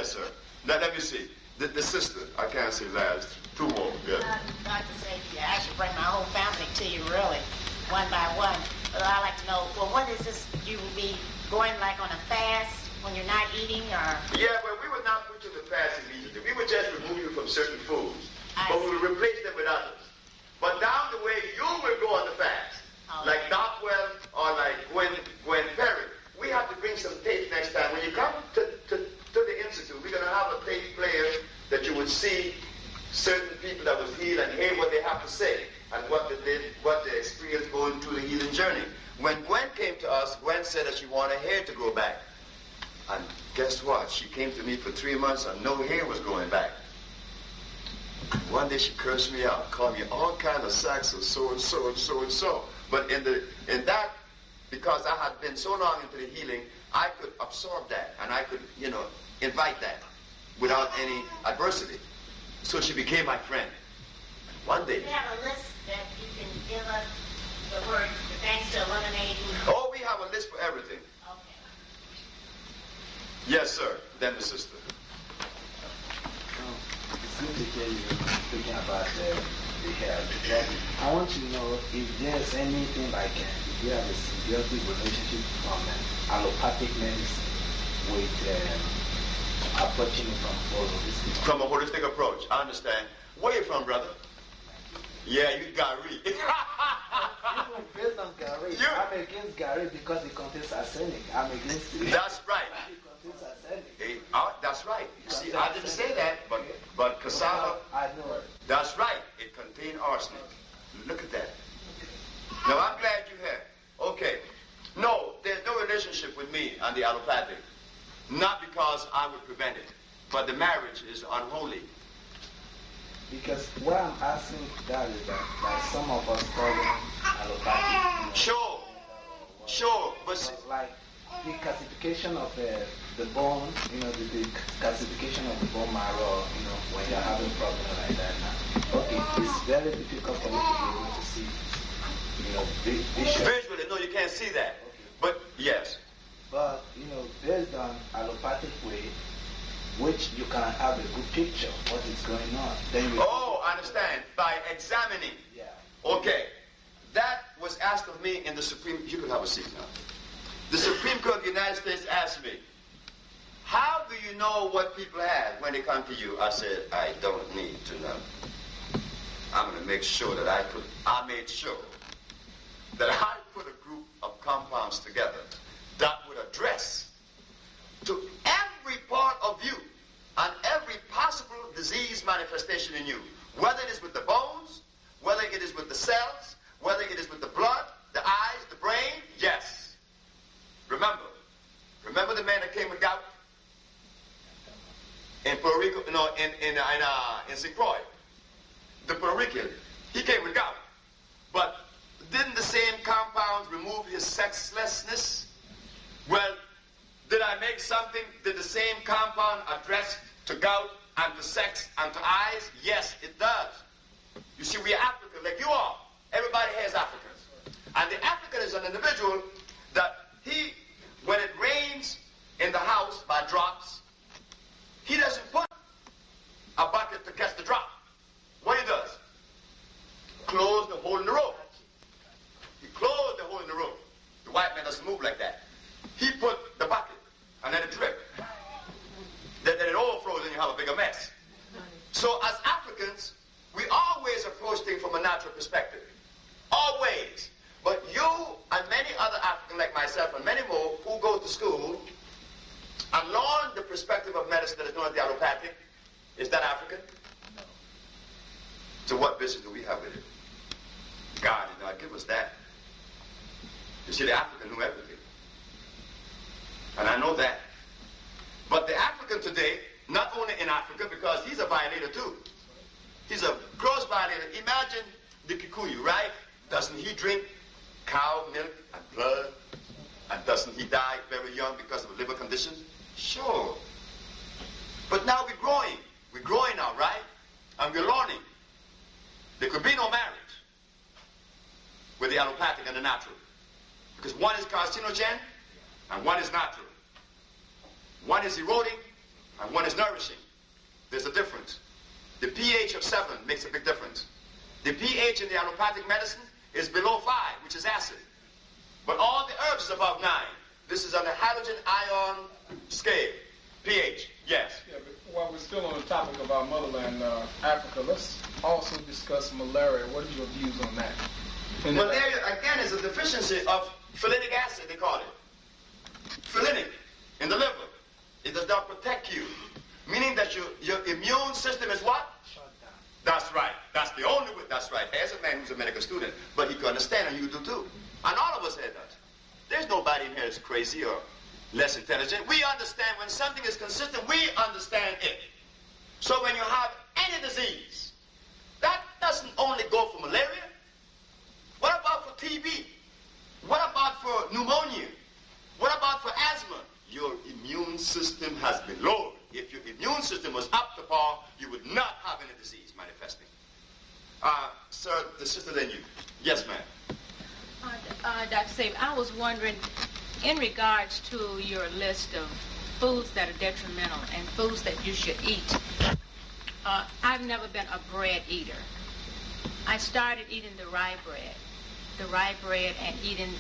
Yes, sir. Now, let me see. The sister, I can't say last. 2 more. Yeah. Dr. Sebi, I should bring my whole family to you, really, one by one. But I'd like to know, well, what is this? You will be going like on a fast when you're not eating, or? Yeah, but we would not put you to fast immediately. We would just remove you from certain foods. But we would replace them with others. But down the way, you will go on the fast. Okay. Like Dockwell or like Gwen Perry. We have to bring some tape next time. When you come to the Institute, we're going to have a tape player that you would see certain people that was healed and hear what they have to say and what they did, what they experienced going through the healing journey. When Gwen came to us, Gwen said that she wanted hair to grow back. And guess what? She came to me for 3 months and no hair was growing back. One day she cursed me out, called me all kinds of sacks of so and so and so and so. But in that, because I had been so long into the healing, I could absorb that and I could, invite that without any adversity. So she became my friend. One day. Do you have a list that you can give us the word thanks to eliminating? Oh, we have a list for everything. Okay. Yes, sir. Then the sister. It's good to hear you speaking about the health. I want to know if there's anything like if you have a symbiotic relationship from allopathic medicine with approaching from holistic. From a holistic approach, I understand. Where you from, brother? Yeah, you Gary. Even based on Gary, I'm against Gary because it contains arsenic. I'm against it. That's right. It contains arsenic. That's right. You see, I didn't say that, but cassava. I know. That's right. It contained arsenic. Look at that. Now, I'm glad you have. Okay. No, there's no relationship with me and the allopathic. Not because I would prevent it, but the marriage is unholy. Because what I'm asking that is that some of us call them allopathic. Sure, but like the calcification of the bone, the calcification of the bone marrow, when you're having problems like that. Okay, it's very difficult for you to be able to see, visually, no, you can't see that. Okay. But yes. But, based on allopathic way, which you can have a good picture of what is going on. Then you I understand. By examining. Yeah. Okay. That was asked of me in the Supreme... You can have a seat now. The Supreme Court of the United States asked me, how do you know what people have when they come to you? I said, I don't need to know. I'm going to make sure that I made sure that I put a group of compounds together that would address to every part of you and every possible disease manifestation in you, whether it is with the bones, whether it is with the cells, whether it is with the blood, the eyes, the brain. Yes. Remember the man that came with gout in Puerto Rico, in St. Croix, the Puerto Rican. He came with gout, but didn't the same compounds remove his sexlessness? Well, did I make something? Did the same compound address to gout and to sex and to eyes? Yes, it does. You see, we are African like you are. Everybody here is Africans. And the African is an individual that when it rains in the house by drops, he doesn't put a bucket to catch the drop. What he does? Close the hole in the roof. He closed the hole in the roof. The white man doesn't move like that. He put the bucket and let it drip. Then it overflows and you have a bigger mess. So as Africans, we always approach things from a natural perspective. Always. But you and many other Africans like myself and many more who go to school and learn the perspective of medicine that is known as the allopathic, is that African? No. So what business do we have with it? God did not give us that. You see, the African knew everything. And I know that. But the African today, not only in Africa, because he's a violator too. He's a gross violator. Imagine the Kikuyu, right? Doesn't he drink cow milk and blood? And doesn't he die very young because of a liver condition? Sure. But now we're growing. We're growing now, right? And we're learning. There could be no marriage with the allopathic and the natural. Because one is carcinogen and one is natural. One is eroding and one is nourishing. There's a difference. The pH of 7 makes a big difference. The pH in the allopathic medicine is below 5, which is acid. But all the herbs is above 9. This is on the halogen ion scale. pH, yes. Yeah, but while we're still on the topic of our motherland, Africa, let's also discuss malaria. What are your views on that? Malaria, again, is a deficiency of phylitic acid, they call it. Phylitic in the liver. It does not protect you. Meaning that your immune system is what? Shut down. That's right. That's the only way. That's right. There's a man who's a medical student, but he can understand, and you do too. And all of us have that. There's nobody in here that's crazy or less intelligent. We understand when something is consistent, we understand it. So when you have any disease, that doesn't only go for malaria. What about for TB? What about for pneumonia? What about for asthma? Your immune system has been lowered. If your immune system was up to par, you would not have any disease manifesting. Sir, the sister then you. Yes, ma'am. Dr. Sebi, I was wondering, in regards to your list of foods that are detrimental and foods that you should eat, I've never been a bread eater. I started eating the rye bread and eating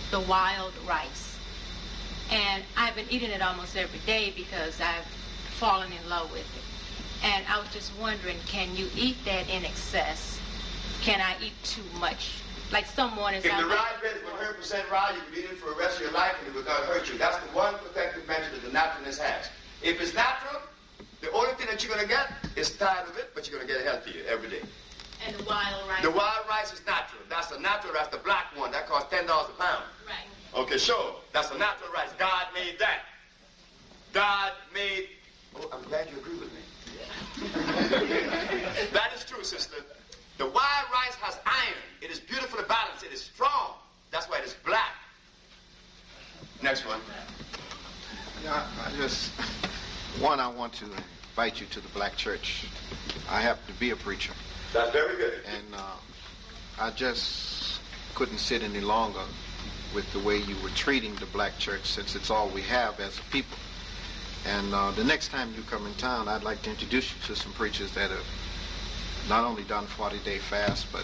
the wild rice. And I've been eating it almost every day because I've fallen in love with it. And I was just wondering, can you eat that in excess? Can I eat too much? Like some mornings If the rye bread is 100% rye, you can eat it for the rest of your life and it will not hurt you. That's the one protective measure that the naturalness has. If it's natural, the only thing that you're going to get is tired of it, but you're going to get healthier every day. And the wild rice? The wild rice is natural. That's the natural, that's the black one. That costs $10 a pound. Right. Okay, sure. That's a natural rice. God made that. God made... Oh, I'm glad you agree with me. That is true, sister. The wild rice has iron. It is beautifully balanced. It is strong. That's why it is black. Next one. Yeah, I want to invite you to the black church. I happen to be a preacher. That's very good. And I just couldn't sit any longer with the way you were treating the black church, since it's all we have as a people. And the next time you come in town, I'd like to introduce you to some preachers that have not only done 40-day fast, but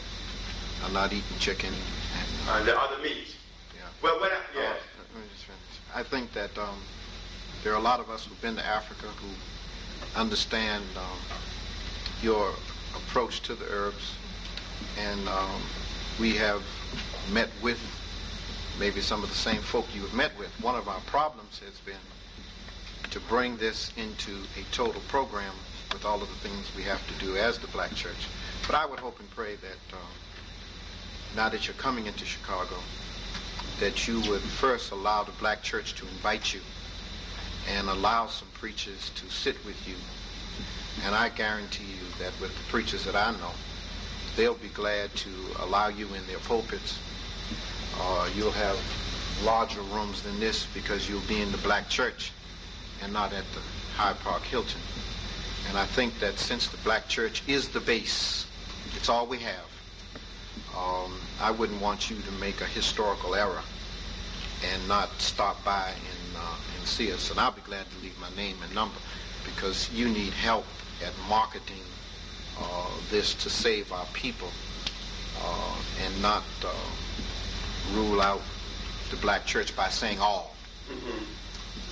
are not eating chicken. And the other meat. Yeah. Well, let me just finish. I think that there are a lot of us who've been to Africa who understand your approach to the herbs, and we have met with maybe some of the same folk you have met with. One of our problems has been to bring this into a total program with all of the things we have to do as the black church. But I would hope and pray that now that you're coming into Chicago, that you would first allow the black church to invite you and allow some preachers to sit with you. And I guarantee you that with the preachers that I know, they'll be glad to allow you in their pulpits. You'll have larger rooms than this because you'll be in the black church and not at the Hyde Park Hilton. And I think that since the black church is the base, it's all we have, I wouldn't want you to make a historical error and not stop by and see us. And I'll be glad to leave my name and number, because you need help at marketing this to save our people and not rule out the black church by saying all. Mm-hmm.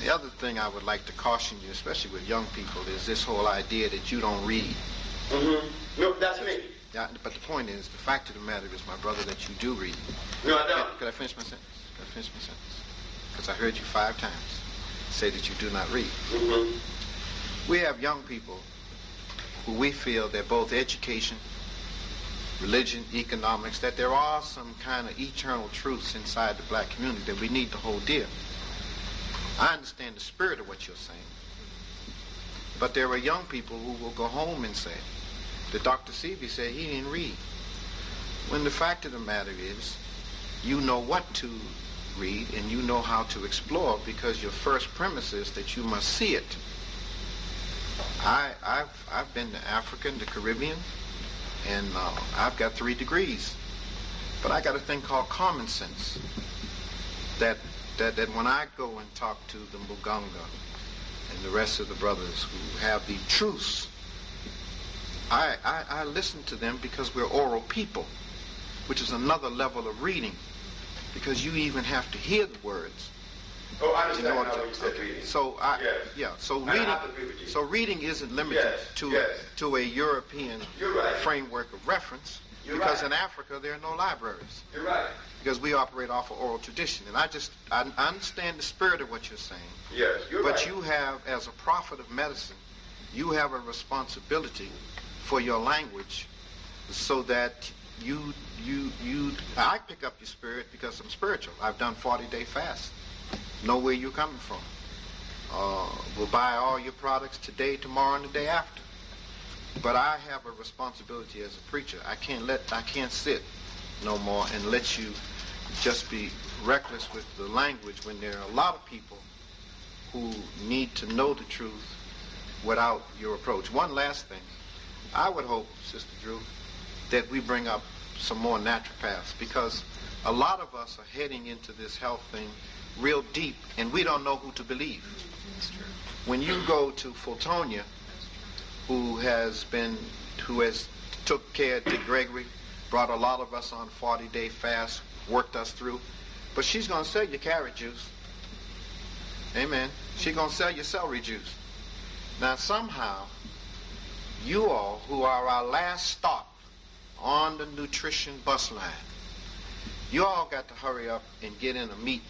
The other thing I would like to caution you, especially with young people, is this whole idea that you don't read. Mm-hmm. No, that's me. Yeah, but the point is, the fact of the matter is, my brother, that you do read. No, I don't. Could I finish my sentence? Because I heard you 5 times say that you do not read. Mm-hmm. We have young people who we feel that both education, religion, economics, that there are some kind of eternal truths inside the black community that we need to hold dear. I understand the spirit of what you're saying. But there are young people who will go home and say that Dr. Sebi said he didn't read. When the fact of the matter is, you know what to read and you know how to explore, because your first premise is that you must see it. I've been to Africa and the Caribbean, and I've got 3 degrees. But I got a thing called common sense. That when I go and talk to the Muganga and the rest of the brothers who have the truths. I listen to them because we're oral people, which is another level of reading, because you even have to hear the words. Oh, I understand now when you said reading. So so reading isn't limited to a European framework of reference, because in Africa there are no libraries. You're right. Because we operate off of oral tradition. And I understand the spirit of what you're saying. Yes, you're right. But you have, as a prophet of medicine, you have a responsibility for your language, so that I pick up your spirit because I'm spiritual. I've done 40-day fast. Know where you're coming from. We'll buy all your products today, tomorrow, and the day after. But I have a responsibility as a preacher. I can't sit no more and let you just be reckless with the language when there are a lot of people who need to know the truth without your approach. One last thing. I would hope, Sister Drew, that we bring up some more naturopaths, because a lot of us are heading into this health thing real deep, and we don't know who to believe. When you go to Fultonia, who has took care of Dick Gregory, brought a lot of us on 40-day fast, worked us through, but she's going to sell you carrot juice. Amen. She's going to sell you celery juice. Now somehow, you all who are our last stop on the nutrition bus line, you all got to hurry up and get in a meeting.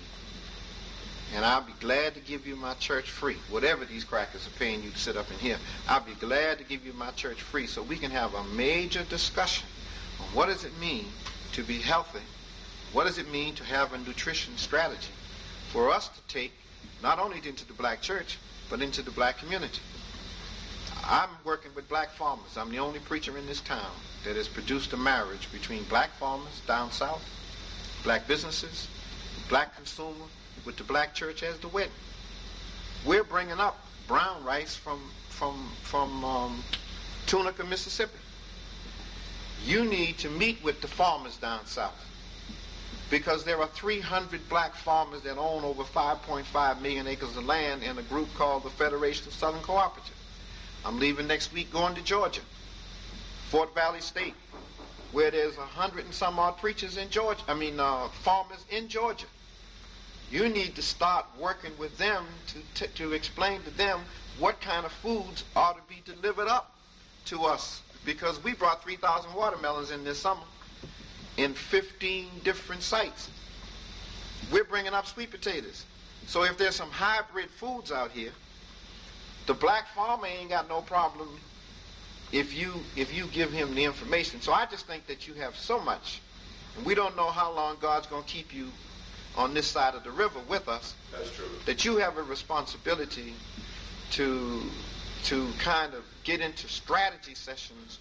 And I'll be glad to give you my church free. Whatever these crackers are paying you to sit up in here, I'll be glad to give you my church free, so we can have a major discussion on what does it mean to be healthy. What does it mean to have a nutrition strategy for us to take not only into the black church, but into the black community. I'm working with black farmers. I'm the only preacher in this town that has produced a marriage between black farmers down south, black businesses, black consumer, with the black church as the wedding. We're bringing up brown rice from Tunica, Mississippi. You need to meet with the farmers down south, because there are 300 black farmers that own over 5.5 million acres of land in a group called the Federation of Southern Cooperative. I'm leaving next week going to Georgia, Fort Valley State, where there's 100 and some odd preachers in Georgia, farmers in Georgia. You need to start working with them to explain to them what kind of foods ought to be delivered up to us, because we brought 3,000 watermelons in this summer in 15 different sites. We're bringing up sweet potatoes. So if there's some hybrid foods out here, the black farmer ain't got no problem if you give him the information. So I just think that you have so much, and we don't know how long God's going to keep you on this side of the river with us. That's true. That you have a responsibility to kind of get into strategy sessions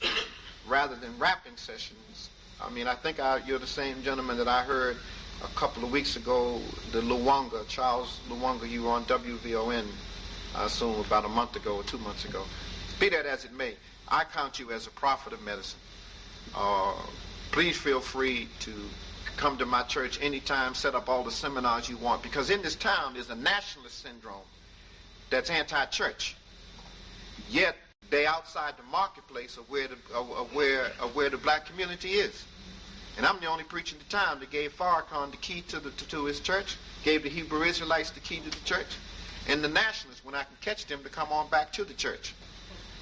rather than rapping sessions. I think you're the same gentleman that I heard a couple of weeks ago, the Luwanga, Charles Luwanga. You were on WVON, I assume, about a month ago or 2 months ago. Be that as it may, I count you as a prophet of medicine. Please feel free to come to my church anytime, set up all the seminars you want, because in this town there's a nationalist syndrome that's anti-church. Yet they outside the marketplace of where the black community is. And I'm the only preacher in the town that gave Farrakhan the key to his church, gave the Hebrew Israelites the key to the church, and the nationalists, when I can catch them, to come on back to the church.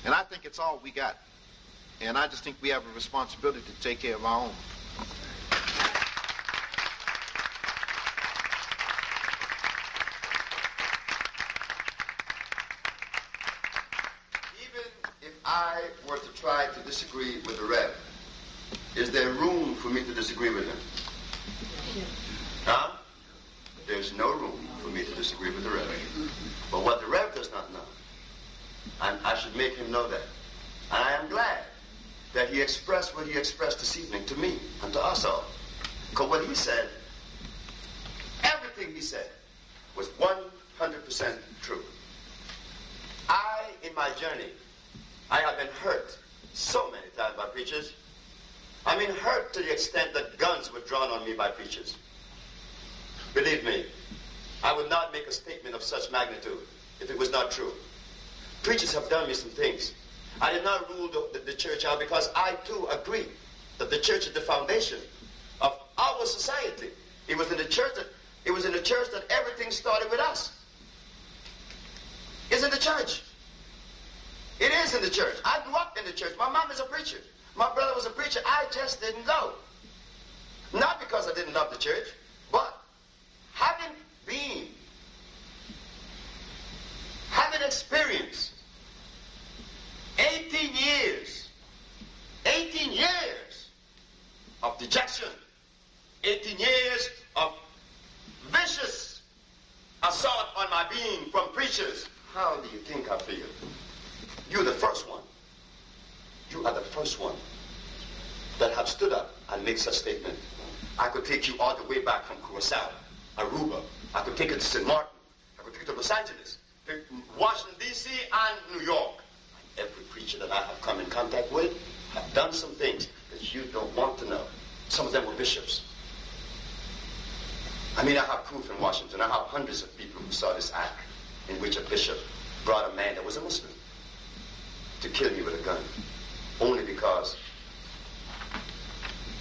And I think it's all we got. And I just think we have a responsibility to take care of our own. I were to try to disagree with the Rev, is there room for me to disagree with him? Huh? There's no room for me to disagree with the Rev. But what the Rev does not know, and I should make him know that. And I am glad that he expressed what he expressed this evening to me and to us all. Because what he said, everything he said, was 100% true. In my journey, I have been hurt so many times by preachers. Hurt to the extent that guns were drawn on me by preachers. Believe me, I would not make a statement of such magnitude if it was not true. Preachers have done me some things. I did not rule the church out because I too agree that the church is the foundation of our society. It was in the church that everything started with us. It's in the church. It is in the church. I grew up in the church. My mom is a preacher. My brother was a preacher. I just didn't go. Not because I didn't love the church, but having experienced 18 years of dejection, 18 years of vicious assault on my being from preachers. How do you think I feel? You're the first one. You are the first one that have stood up and made such statement. I could take you all the way back from Curacao, Aruba. I could take it to St. Martin. I could take it to Los Angeles, Washington, D.C., and New York. Every preacher that I have come in contact with have done some things that you don't want to know. Some of them were bishops. I mean, I have proof in Washington. I have hundreds of people who saw this act in which a bishop brought a man that was a Muslim to kill me with a gun, only because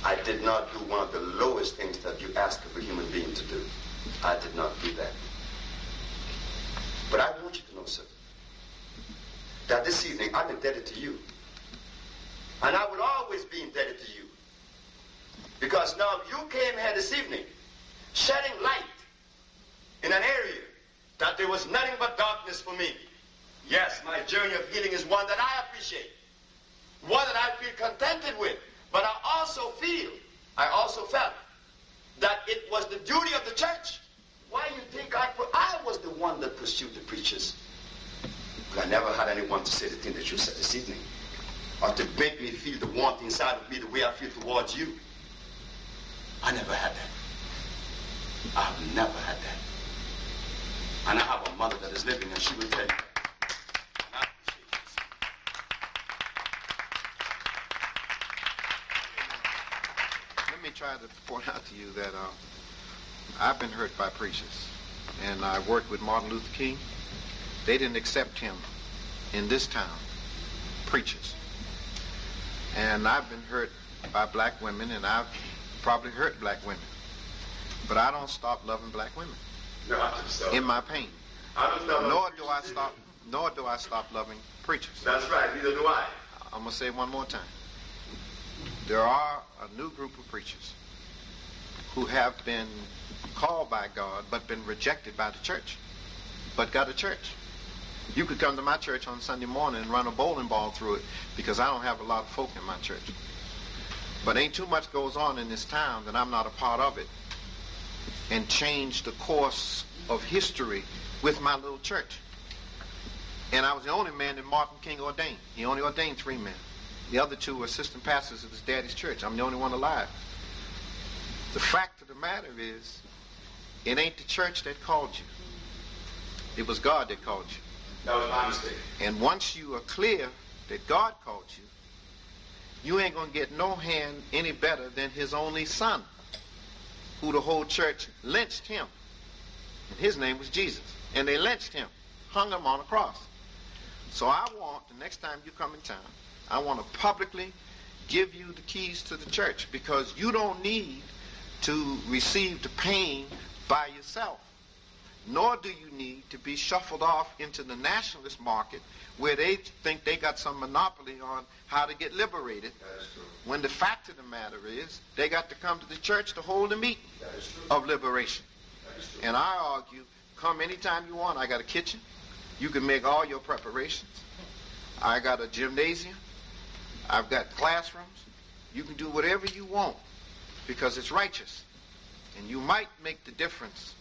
I did not do one of the lowest things that you ask of a human being to do. I did not do that. But I want you to know, sir, that this evening I'm indebted to you. And I will always be indebted to you. Because now you came here this evening shedding light in an area that there was nothing but darkness for me. Yes, my journey of healing is one that I appreciate, one that I feel contented with. But I also felt that it was the duty of the church. Why do you think I was the one that pursued the preachers? But I never had anyone to say the thing that you said this evening, or to make me feel the warmth inside of me the way I feel towards you. I never had that. I have never had that. And I have a mother that is living, and she will tell you that. And I appreciate this. Let me try to point out to you that I've been hurt by preachers, and I worked with Martin Luther King. They didn't accept him in this town, preachers. And I've been hurt by black women, and I've probably hurt black women. But I don't stop loving black women. No, I don't stop. In my pain. Nor do I stop loving preachers. That's right, neither do I. I'm going to say it one more time. There are a new group of preachers who have been called by God but been rejected by the church, but got a church. You could come to my church on Sunday morning and run a bowling ball through it, because I don't have a lot of folk in my church. But ain't too much goes on in this town that I'm not a part of it, and change the course of history with my little church. And I was the only man that Martin King ordained. He only ordained 3 men. The other 2 were assistant pastors of his daddy's church. I'm the only one alive. The fact of the matter is, it ain't the church that called you. It was God that called you. That was my mistake. And once you are clear that God called you, you ain't going to get no hand any better than his only son, who the whole church lynched him. And his name was Jesus. And they lynched him, hung him on a cross. So I want, the next time you come in town, I want to publicly give you the keys to the church, because you don't need to receive the pain by yourself. Nor do you need to be shuffled off into the nationalist market where they think they got some monopoly on how to get liberated. That is true. When the fact of the matter is, they got to come to the church to hold a meeting of liberation. That is true. And I argue, come anytime you want. I got a kitchen. You can make all your preparations. I got a gymnasium. I've got classrooms. You can do whatever you want, because it's righteous. And you might make the difference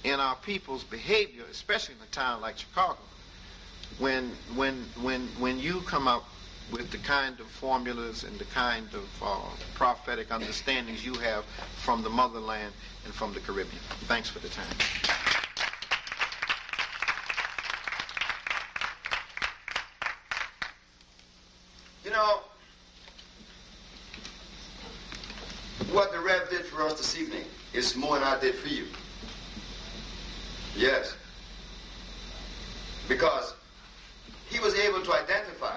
in our people's behavior, especially in a town like Chicago, when you come up with the kind of formulas and the kind of prophetic understandings you have from the motherland and from the Caribbean. Thanks for the time. You know, what the Rev did for us this evening is more than I did for you. Yes. because he was able to identify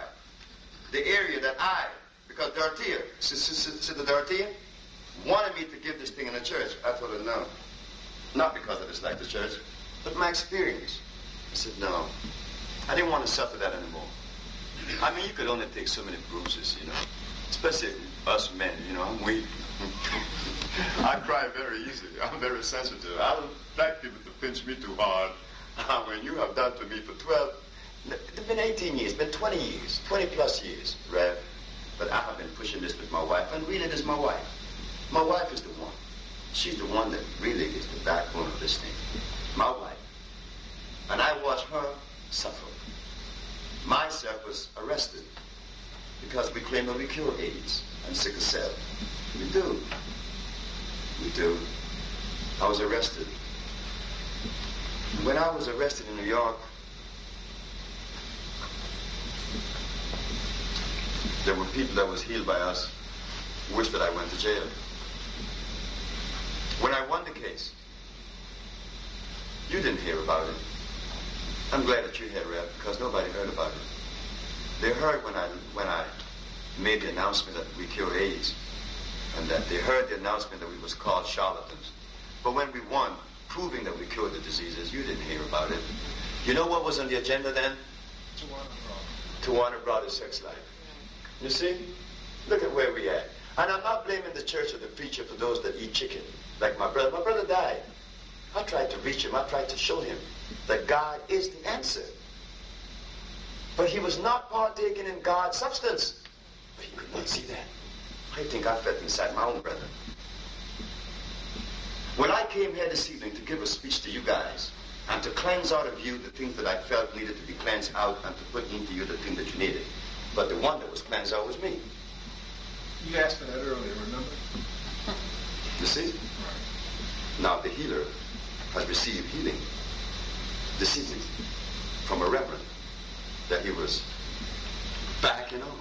the area that because Dorothea, Sister Dorothea, wanted me to give this thing in the church. I told her no. Not because I dislike the church, but my experience. I said no. I didn't want to suffer that anymore. I mean, you could only take so many bruises, you know. Especially us men, you know, I'm weak. I cry very easily. I'm very sensitive. I don't like people to pinch me too hard. When you have done to me for 12, it's been 18 years, been 20 years, 20 plus years, Rev. But I have been pushing this with my wife, and really it is my wife. My wife is the one. She's the one that really is the backbone of this thing. My wife. And I watched her suffer. Myself was arrested because we claim that we cure AIDS and sickle cell. We do. We do. I was arrested. When I was arrested in New York, there were people that was healed by us who wished that I went to jail. When I won the case, you didn't hear about it. I'm glad that you heard, Rev, because nobody heard about it. They heard when I made the announcement that we cure AIDS, and that they heard the announcement that we was called charlatans. But when we won, proving that we cured the diseases, you didn't hear about it. You know what was on the agenda then? Tawana brought a sex life. You see? Look at where we at. And I'm not blaming the church or the preacher for those that eat chicken. Like my brother. My brother died. I tried to reach him. I tried to show him that God is the answer. But he was not partaking in God's substance. But he could not see that. I think I felt inside my own brother. When I came here this evening to give a speech to you guys and to cleanse out of you the things that I felt needed to be cleansed out and to put into you the things that you needed. But the one that was cleansed out was me. You asked for that earlier, remember? You see? Right. Now the healer has received healing. This evening from a reverend that he was backing on.